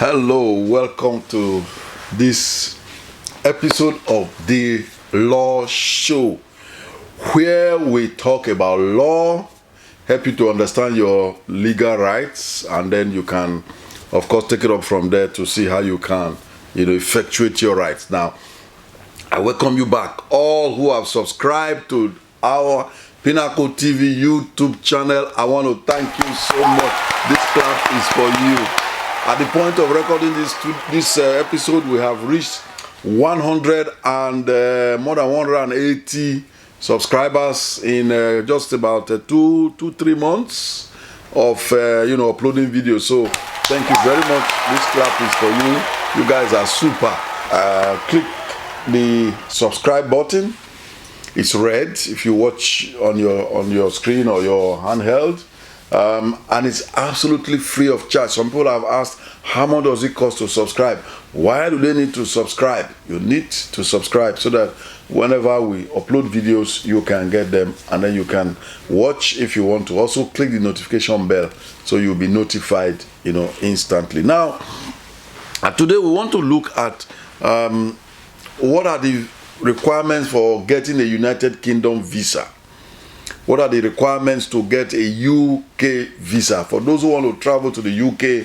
Hello, welcome to this episode of The Law Show, where we talk about law, help you to understand your legal rights, and then you can, of course, take it up from there to see how you can, effectuate your rights. Now, I welcome you back, all who have subscribed to our Pinnacle TV YouTube channel. I want to thank you so much. This clap is for you. At the point of recording this episode, we have reached 100 and more than 180 subscribers in just about 3 months of uploading videos. So thank you very much. This clap is for you. You guys are super. Click the subscribe button. It's red if you watch on your screen or your handheld. And it's absolutely free of charge. Some people have asked, how much does it cost to subscribe? Why do they need to subscribe? You need to subscribe so that whenever we upload videos, you can get them, and then you can watch if you want to. Also click the notification bell so you'll be notified instantly. Now, today we want to look at what are the requirements for getting a United Kingdom visa. What are the requirements to get a UK visa? For those who want to travel to the UK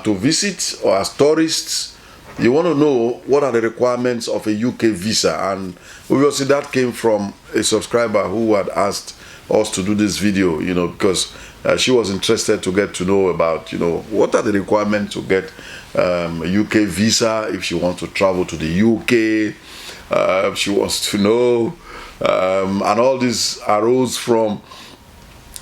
to visit or as tourists, you want to know what are the requirements of a UK visa. And obviously that came from a subscriber who had asked us to do this video, because she was interested to get to know about, what are the requirements to get a UK visa if she wants to travel to the UK. She wants to know. And all this arose from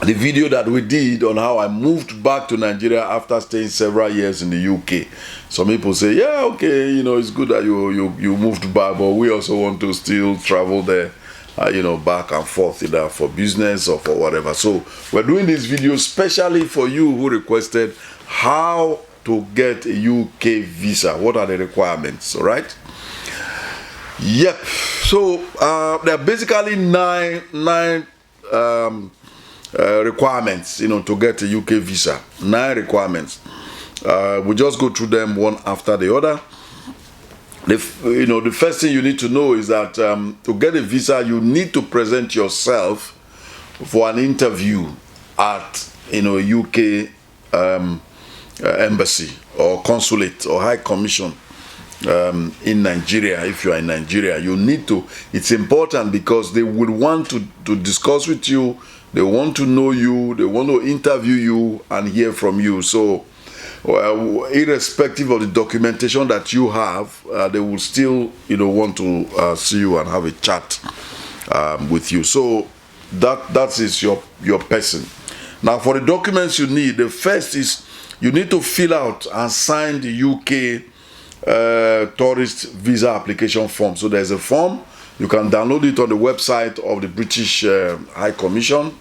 the video that we did on how I moved back to Nigeria after staying several years in the UK. Some people say, yeah, okay, it's good that you moved back, but we also want to still travel there, back and forth, either for business or for whatever. So we're doing this video specially for you who requested how to get a UK visa. What are the requirements, all right? Yep. So there are basically nine requirements, to get a UK visa. 9 requirements. We just go through them one after the other. The first thing you need to know is that to get a visa, you need to present yourself for an interview at a UK embassy or consulate or high commission. In Nigeria. If you are in Nigeria, you need to, it's important because they would want to discuss with you, they want to know you, they want to interview you and hear from you. So irrespective of the documentation that you have, they will still want to see you and have a chat with you. So that is your person. Now for the documents you need, the first is you need to fill out and sign the UK tourist visa application form. So there's a form, you can download it on the website of the British High Commission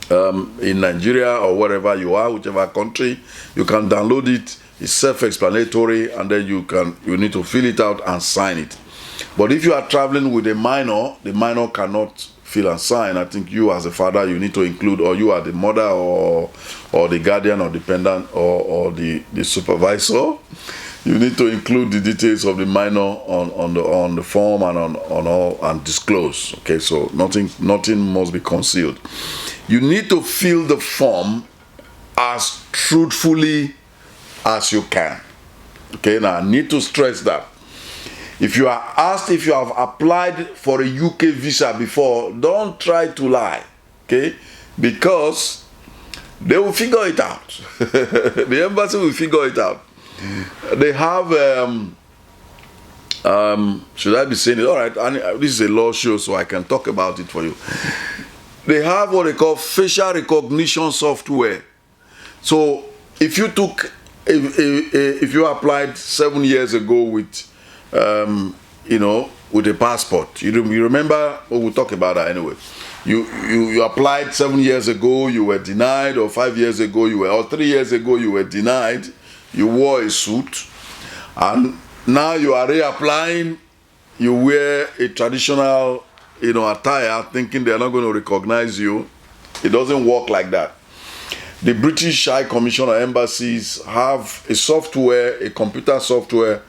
in Nigeria or wherever you are, whichever country. You can download it. It's self-explanatory, and then you need to fill it out and sign it. But if you are traveling with a minor, the minor cannot fill and sign. I think you as a father, you need to include, or you are the mother or the guardian or dependent or the supervisor. You need to include the details of the minor on the form and on all, and disclose. Okay, so nothing must be concealed. You need to fill the form as truthfully as you can. Okay, now I need to stress that. If you are asked if you have applied for a UK visa before, don't try to lie. Okay, because they will figure it out. The embassy will figure it out. They have should I be saying it? All right, this is a law show, so I can talk about it for you. They have what they call facial recognition software. So if you applied 7 years ago with with a passport, you remember, we'll talk about that anyway. You applied 7 years ago, you were denied, or 5 years ago or 3 years ago you were denied. You wore a suit, and now you are reapplying. You wear a traditional, attire, thinking they are not going to recognize you. It doesn't work like that. the British High Commission or embassies have a software, a computer software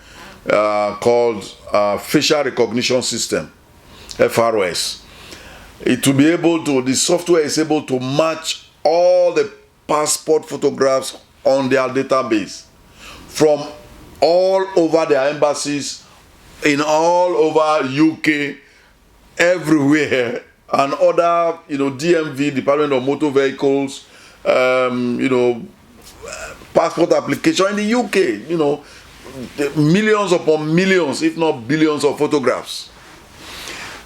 called Facial Recognition System, FRS. The software is able to match all the passport photographs on their database from all over their embassies in all over UK, everywhere, and other, DMV, Department of Motor Vehicles, passport application in the UK, millions upon millions, if not billions of photographs,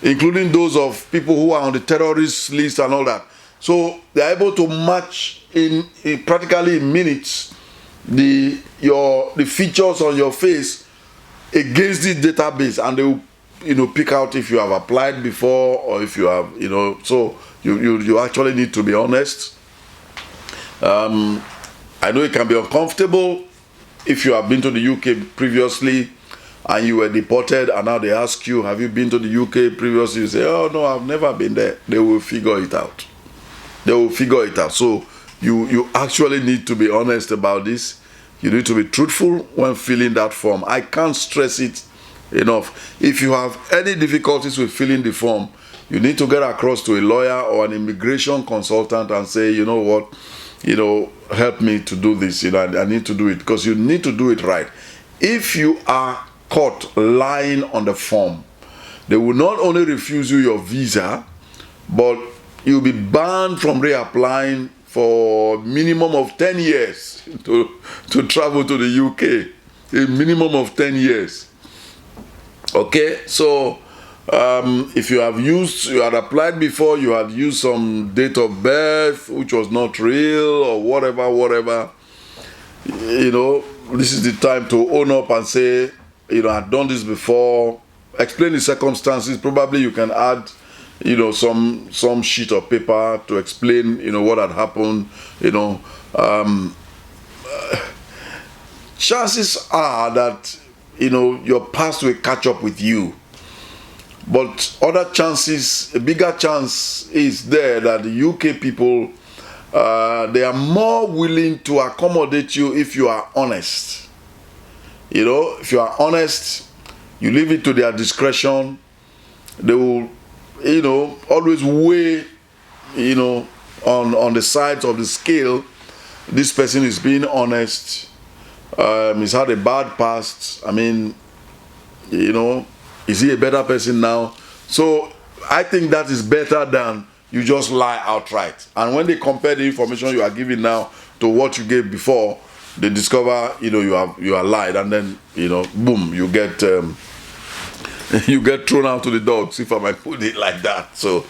including those of people who are on the terrorist list and all that. So they are able to match in practically in minutes the features on your face against this database, and they will pick out if you have applied before or if you have so you actually need to be honest. I know it can be uncomfortable if you have been to the UK previously and you were deported, and now they ask you, have you been to the UK previously? You say, oh no, I've never been there. They will figure it out. So you actually need to be honest about this. You need to be truthful when filling that form. I can't stress it enough. If you have any difficulties with filling the form, you need to get across to a lawyer or an immigration consultant and say, you know what, help me to do this. I need to do it, because you need to do it right. If you are caught lying on the form, they will not only refuse you your visa, but you'll be banned from reapplying for minimum of 10 years to travel to the UK. A minimum of 10 years. Okay, so if you had applied before, you had used some date of birth which was not real or whatever, this is the time to own up and say, I've done this before. Explain the circumstances. Probably you can add some sheet of paper to explain what had happened. Chances are that your past will catch up with you, but a bigger chance is there that the UK people, they are more willing to accommodate you if you are honest. If you are honest, you leave it to their discretion. They will always weigh on the sides of the scale. This person is being honest, he's had a bad past. I mean, is he a better person now? So I think that is better than you just lie outright. And when they compare the information you are giving now to what you gave before, they discover you are lied, and then boom, you get thrown out to the dogs, if I might put it like that. So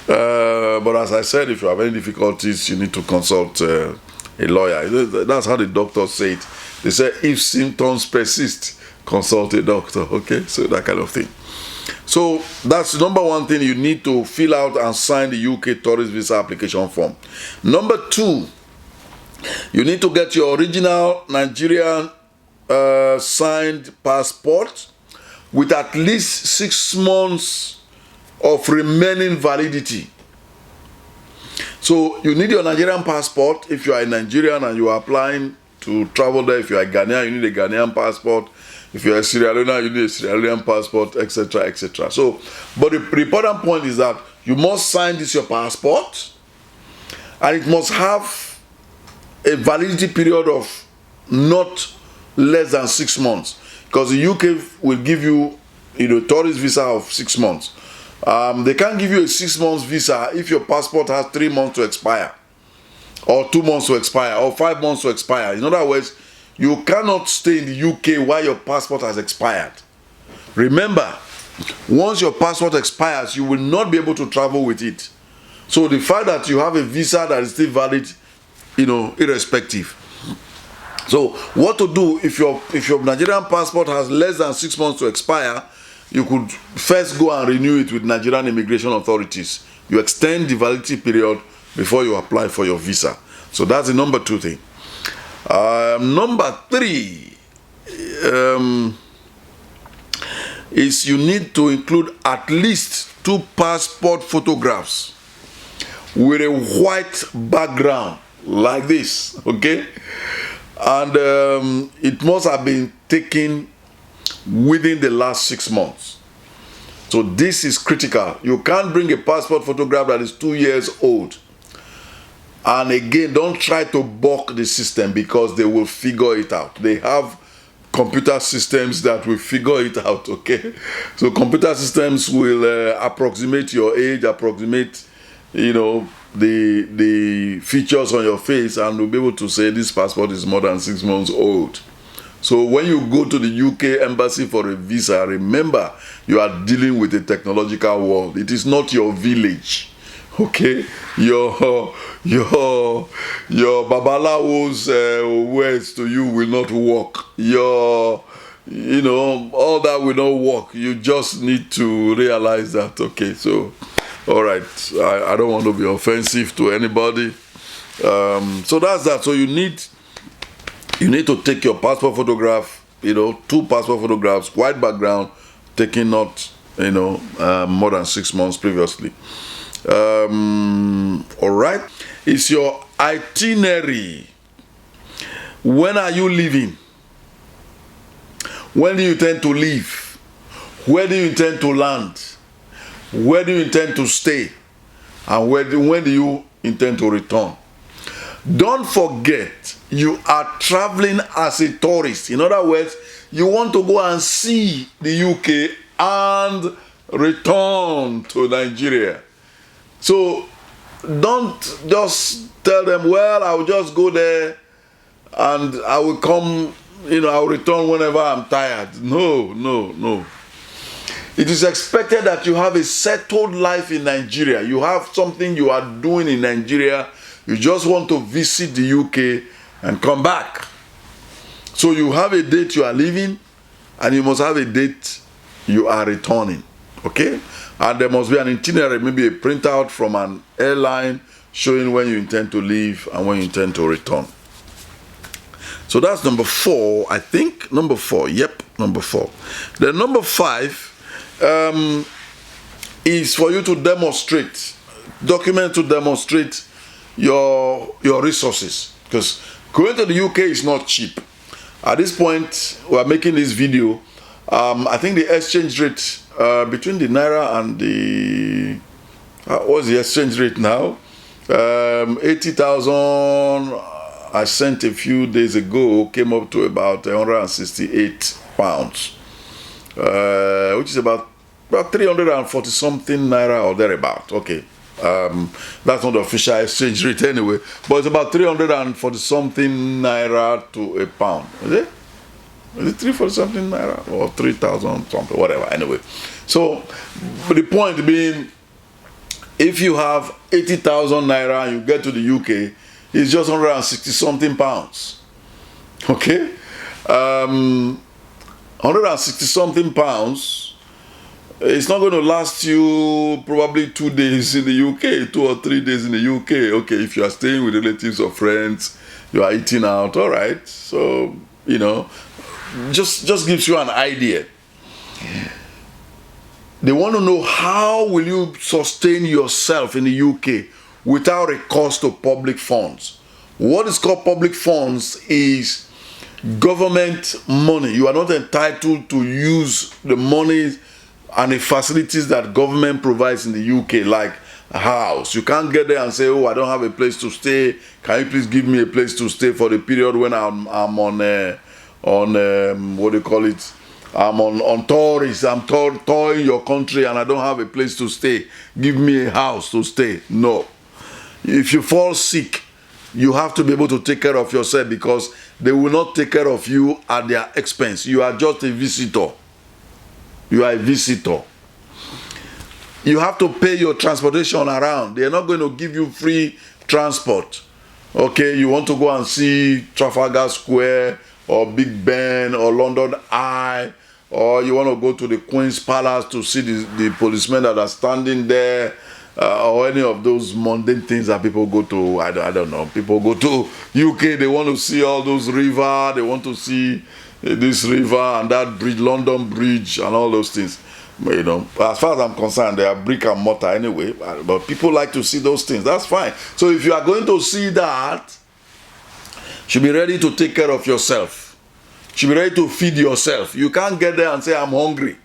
but as I said, if you have any difficulties, you need to consult a lawyer. That's how the doctors say it. They say if symptoms persist, consult a doctor. Okay, so that kind of thing. So that's the number one thing. You need to fill out and sign the UK tourist visa application form. Number two, you need to get your original Nigerian signed passport with at least 6 months of remaining validity. So you need your Nigerian passport if you are a Nigerian and you are applying to travel there. If you are a Ghanaian, you need a Ghanaian passport. If you are a Sierra Leonean, you need a Sierra Leonean passport, etc., etc. So, but the important point is that you must sign this your passport, and it must have a validity period of not less than 6 months, because the UK will give you tourist visa of 6 months. They can't give you a 6 months visa if your passport has 3 months to expire, or 2 months to expire, or 5 months to expire. In other words, you cannot stay in the UK while your passport has expired. Remember, once your passport expires, you will not be able to travel with it. So the fact that you have a visa that is still valid, irrespective. So what to do if your Nigerian passport has less than 6 months to expire? You could first go and renew it with Nigerian immigration authorities. You extend the validity period before you apply for your visa. So that's the number two thing. Number three is you need to include at least 2 passport photographs with a white background. like this, okay? And it must have been taken within the last 6 months. So this is critical. You can't bring a passport photograph that is 2 years old. And again, don't try to balk the system, because they will figure it out. They have computer systems that will figure it out, okay? So computer systems will approximate your age, approximate, the features on your face, and will be able to say this passport is more than 6 months old. So when you go to the UK embassy for a visa, remember you are dealing with a technological world. It is not your village, okay? Your babalawo's words to you will not work. All that will not work. You just need to realize that, okay? So, all right, I don't want to be offensive to anybody. So that's that. So you need to take your passport photograph, 2 passport photographs, white background, taken not, more than 6 months previously. All right. It's your itinerary. When are you leaving? When do you intend to leave? Where do you intend to land? Where do you intend to stay? And when do you intend to return? Don't forget, you are traveling as a tourist. In other words, you want to go and see the UK and return to Nigeria. So don't just tell them, well, I will just go there and I will come, I will return whenever I'm tired. No. It is expected that you have a settled life in Nigeria. You have something you are doing in Nigeria. You just want to visit the UK and come back. So you have a date you are leaving, and you must have a date you are returning. Okay? And there must be an itinerary, maybe a printout from an airline showing when you intend to leave and when you intend to return. So that's number 4, I think. Number 4, yep, number 4. Then number 5 is for you to demonstrate, document to demonstrate your resources. Because going to the UK is not cheap. At this point, we are making this video. I think the exchange rate between the Naira and the... what's the exchange rate now? 80,000 I sent a few days ago came up to about 168 pounds, which is about 340 something Naira or thereabout. Okay, that's not the official exchange rate anyway, but it's about 340 something Naira to a pound. Is it 340 something Naira or 3,000 something, whatever? Anyway, so but the point being, if you have 80,000 Naira and you get to the UK, it's just 160 something pounds. Okay, 160 something pounds. It's not going to last you probably 2 days in the UK, 2 or 3 days in the UK. Okay, if you are staying with relatives or friends, you are eating out, all right. So, just gives you an idea. They want to know, how will you sustain yourself in the UK without recourse to public funds? What is called public funds is government money. You are not entitled to use the money and the facilities that government provides in the UK, like a house. You can't get there and say, oh, I don't have a place to stay. Can you please give me a place to stay for the period when I'm on what do you call it? I'm on tourist. I'm touring your country and I don't have a place to stay. Give me a house to stay. No. If you fall sick, you have to be able to take care of yourself, because they will not take care of you at their expense. You are just a visitor. You are a visitor. You have to pay your transportation around. They are not going to give you free transport. Okay, you want to go and see Trafalgar Square or Big Ben or London Eye, or you want to go to the Queen's Palace to see the policemen that are standing there, or any of those mundane things that people go to. I don't know. People go to UK, they want to see all those rivers, they want to see this river and that bridge, London Bridge, and all those things. You know, as far as I'm concerned, they are brick and mortar anyway. But people like to see those things. That's fine. So if you are going to see that, you should be ready to take care of yourself. You should be ready to feed yourself. You can't get there and say, I'm hungry.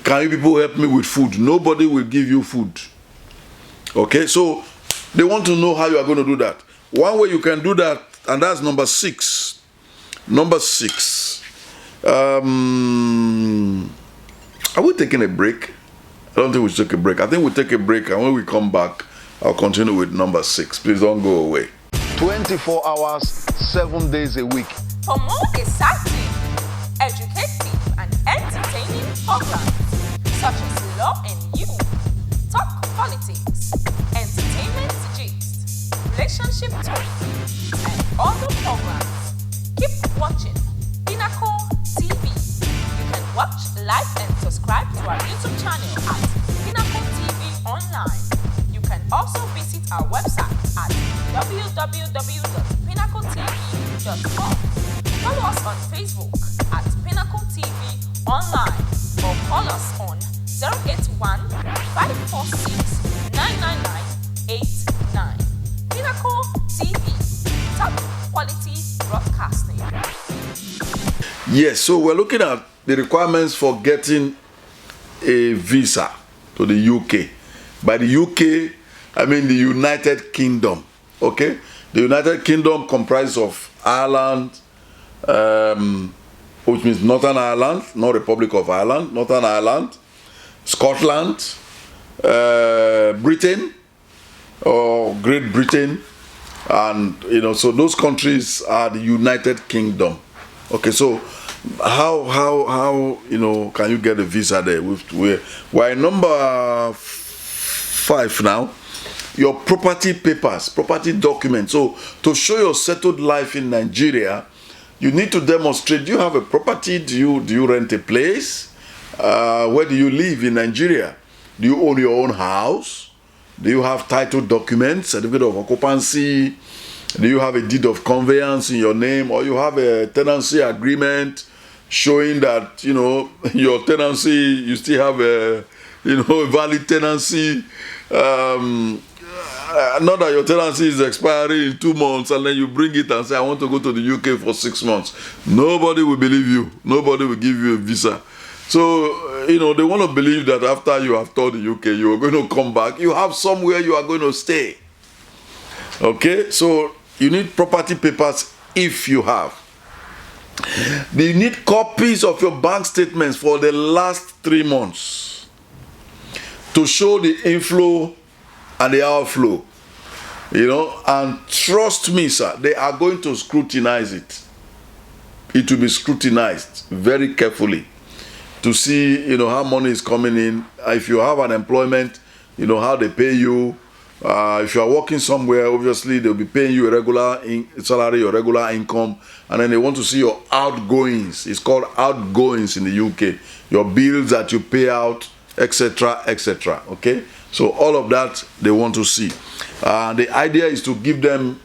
Can you people help me with food? Nobody will give you food. Okay, so they want to know how you are going to do that. One way you can do that, and that's number 6. Number 6. Are we taking a break? I don't think we should take a break. I think we'll take a break, and when we come back, I'll continue with number 6. Please don't go away. 24 hours, 7 days a week. For more exciting, educative, and entertaining programs such as Law and You, Talk Politics, Entertainment Gist, Relationship Talk, and other programs, keep watching Pinnacle TV. You can watch live and subscribe to our YouTube channel at Pinnacle TV Online. You can also visit our website at www.pinnacletv.com. Follow us on Facebook at Pinnacle TV Online or call us on 081 546 99989. Pinnacle TV, top quality broadcasting. Yes, so we're looking at the requirements for getting a visa to the UK. By the UK, I mean the United Kingdom. Okay? The United Kingdom comprises of Ireland, which means Northern Ireland, not Republic of Ireland, Northern Ireland, Scotland, Britain, or Great Britain, and so those countries are the United Kingdom. Okay, so how can you get a visa there? We're in number 5 now. Your property papers, property documents. So to show your settled life in Nigeria, you need to demonstrate. Do you have a property? Do you rent a place? Where do you live in Nigeria? Do you own your own house? Do you have title documents, certificate of occupancy? Do you have a deed of conveyance in your name, or you have a tenancy agreement showing that your tenancy, you still have a a valid tenancy? Not that your tenancy is expiring in 2 months and then you bring it and say, I want to go to the UK for 6 months. Nobody will believe you. Nobody will give you a visa. So, they want to believe that after you have toured the UK, you are going to come back. You have somewhere you are going to stay. Okay? So, you need property papers if you have. You need copies of your bank statements for the last 3 months to show the inflow and the outflow. And trust me, sir, they are going to scrutinize it. It will be scrutinized very carefully to see, how money is coming in. If you have an employment, how they pay you. If you are working somewhere, obviously they'll be paying you a regular salary or regular income, and then they want to see your outgoings. It's called outgoings in the UK. Your bills that you pay out, etc., etc. Okay, so all of that they want to see. The idea is to give them,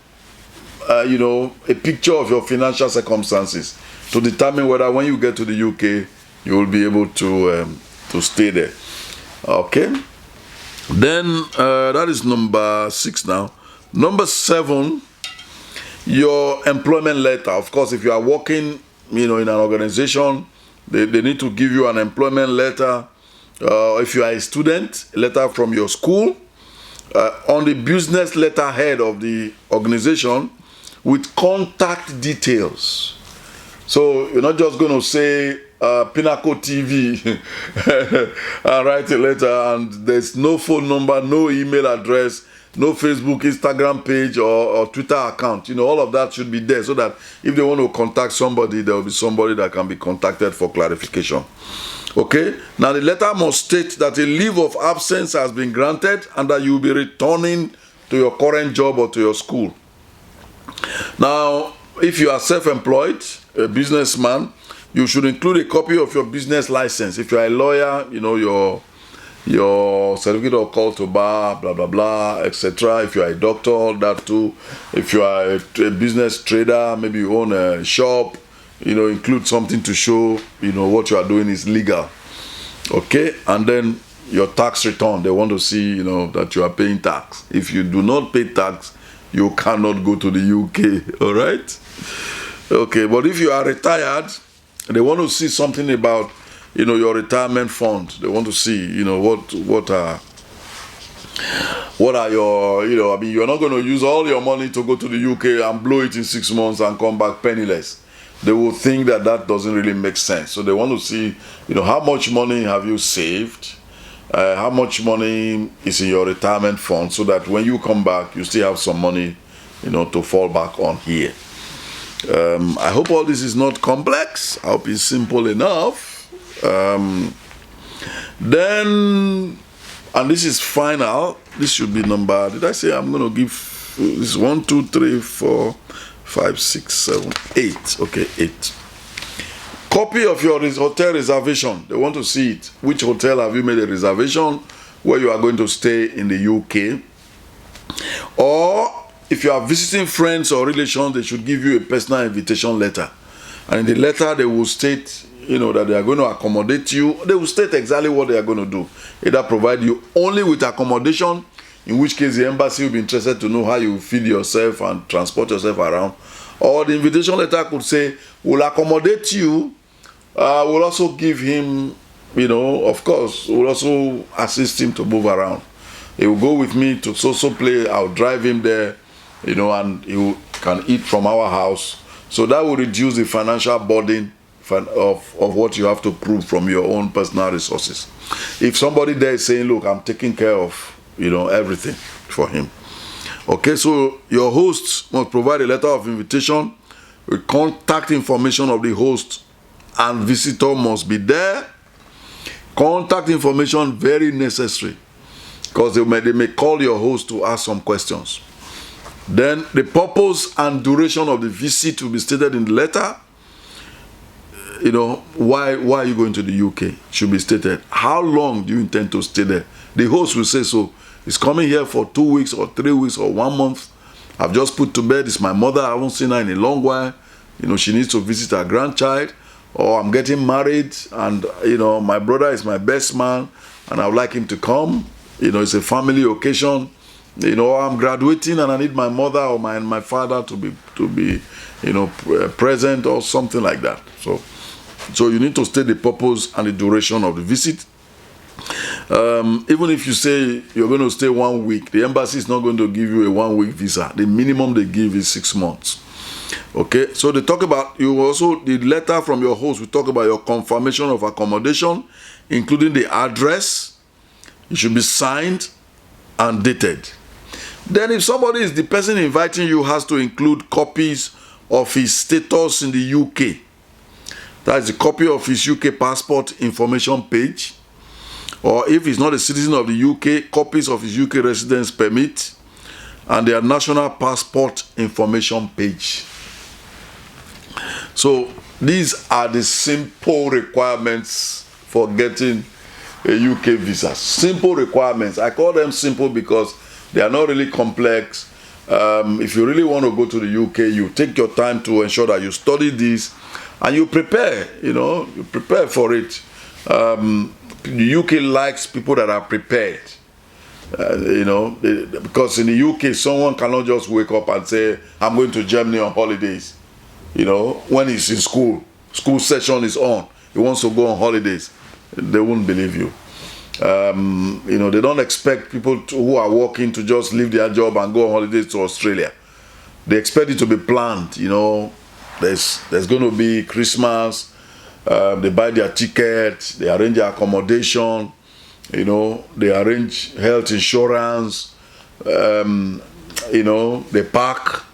a picture of your financial circumstances to determine whether when you get to the UK you will be able to stay there. Okay. Then that is number 6 now. Number 7, your employment letter. Of course, if you are working, in an organization, they need to give you an employment letter. If you are a student, a letter from your school. On the business letterhead of the organization with contact details. So you're not just going to say Pinnacle TV and write a letter and there's no phone number, no email address, no Facebook, Instagram page or Twitter account. All of that should be there so that if they want to contact somebody, there will be somebody that can be contacted for clarification. Okay, now the letter must state that a leave of absence has been granted and that you will be returning to your current job or to your school. Now, if you are self-employed, a businessman, you should include a copy of your business license. If you are a lawyer, your certificate of call to bar, blah, blah, blah, etc. If you are a doctor, that too. If you are a business trader, maybe you own a shop, include something to show, what you are doing is legal. Okay, and then your tax return. They want to see, you know, that you are paying tax. If you do not pay tax, you cannot go to the UK. All right. Okay, but if you are retired, they want to see something about, you know, your retirement fund. They want to see, you know, what are your, you know, I mean, you're not going to use all your money to go to the UK and blow it in 6 months and come back penniless. They will think that doesn't really make sense. So they want to see, you know, how much money have you saved, how much money is in your retirement fund, so that when you come back, you still have some money, you know, to fall back on here. I hope all this is not complex. I hope it's simple enough. Then, and this is final. This should be number. Did I say I'm going to give this 1, 2, 3, 4, 5, 6, 7, 8. Okay, 8. Copy of your hotel reservation. They want to see it. Which hotel have you made a reservation where you are going to stay in the UK? Or if you are visiting friends or relations, they should give you a personal invitation letter. And in the letter, they will state, you know, that they are going to accommodate you. They will state exactly what they are going to do. Either provide you only with accommodation, in which case the embassy will be interested to know how you feed yourself and transport yourself around. Or the invitation letter could say, we'll accommodate you. We'll also give him, you know, of course, we'll also assist him to move around. He will go with me to so play. I'll drive him there, you know, and he can eat from our house. So that will reduce the financial burden of what you have to prove from your own personal resources. If somebody there is saying, look, I'm taking care of, you know, everything for him. Okay, so your host must provide a letter of invitation with contact information of the host, and visitor must be there. Contact information very necessary, because they may call your host to ask some questions. Then the purpose and duration of the visit will be stated in the letter. You know, why are you going to the UK? Should be stated. How long do you intend to stay there? The host will say so. He's coming here for 2 weeks or 3 weeks or 1 month. I've just put to bed. It's my mother. I haven't seen her in a long while. You know, she needs to visit her grandchild. Or I'm getting married, and, you know, my brother is my best man, and I would like him to come. You know, it's a family occasion. You know, I'm graduating and I need my mother or my father to be, you know, present or something like that. So you need to state the purpose and the duration of the visit. Even if you say you're going to stay 1 week, the embassy is not going to give you a 1 week visa. The minimum they give is 6 months. Okay, so they talk about, you also, the letter from your host will talk about your confirmation of accommodation, including the address. It should be signed and dated. Then if somebody is, the person inviting you has to include copies of his status in the UK. That is a copy of his UK passport information page. Or if he's not a citizen of the UK, copies of his UK residence permit and their national passport information page. So these are the simple requirements for getting a UK visa. Simple requirements. I call them simple because they are not really complex. If you really want to go to the UK, you take your time to ensure that you study this and you prepare, you know, you prepare for it. The UK likes people that are prepared, you know, because in the UK, someone cannot just wake up and say, I'm going to Germany on holidays. You know, when he's in school session is on, he wants to go on holidays, they won't believe you. You know, they don't expect people who are working to just leave their job and go on holidays to Australia. They expect it to be planned. You know, there's going to be Christmas. They buy their tickets. They arrange their accommodation. You know, they arrange health insurance. You know, they pack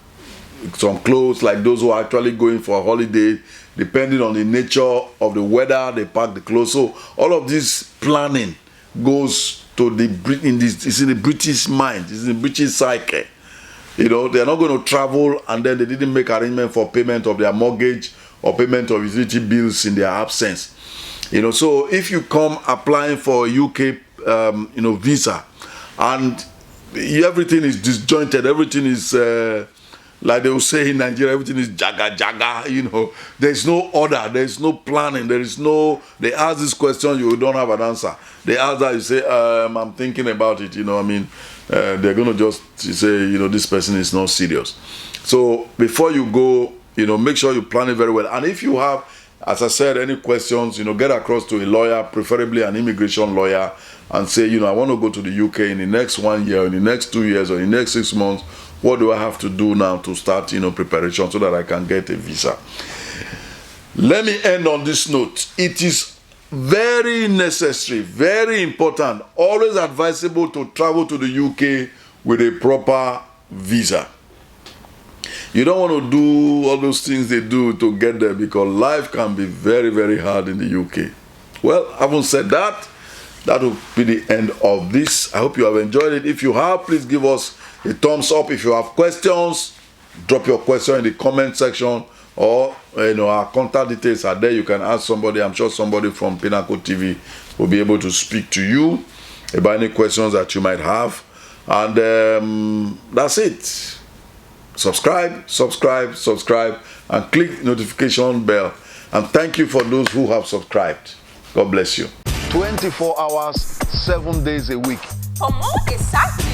some clothes, like those who are actually going for a holiday. Depending on the nature of the weather, they pack the clothes. So all of this planning goes to it's in the British mind, it's in the British psyche. You know, they're not going to travel and then they didn't make arrangement for payment of their mortgage or payment of utility bills in their absence. You know, so if you come applying for a UK, you know, visa, and everything is disjointed, everything is, like they will say in Nigeria, everything is jaga jaga. You know, there's no order, there's no planning, there is no. They ask this question, you don't have an answer. They ask that, you say, I'm thinking about it. You know, I mean, they're gonna just say, you know, this person is not serious. So before you go, you know, make sure you plan it very well. And if you have, as I said, any questions, you know, get across to a lawyer, preferably an immigration lawyer, and say, you know, I want to go to the UK in the next 1 year, in the next 2 years, or in the next 6 months. What do I have to do now to start, you know, preparation so that I can get a visa? Let me end on this note. It is very necessary, very important, always advisable to travel to the UK with a proper visa. You don't want to do all those things they do to get there, because life can be very, very hard in the UK. Well, having said that, that will be the end of this. I hope you have enjoyed it. If you have, please give us a thumbs up. If you have questions, drop your question in the comment section, or you know, our contact details are there. You can ask somebody. I'm sure somebody from Pinnacle TV will be able to speak to you about any questions that you might have. And that's it. Subscribe, and click the notification bell. And thank you for those who have subscribed. God bless you. 24 hours, 7 days a week. For more exciting,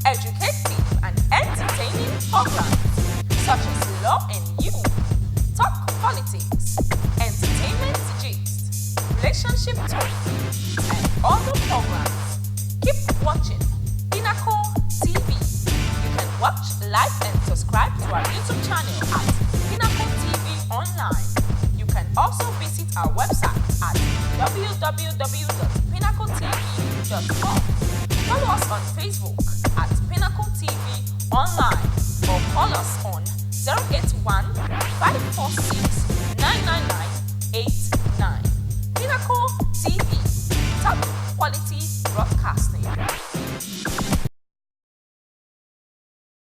educative, and entertaining programs such as Law and You, Talk Politics, Entertainment Gist, Relationship Talk, and other programs, keep watching Pinnacle TV. You can watch, like, and subscribe to our YouTube channel at Pinnacle TV Online. You can also visit our website at www.pinnacletv.com. Follow us on Facebook at Pinnacle TV Online.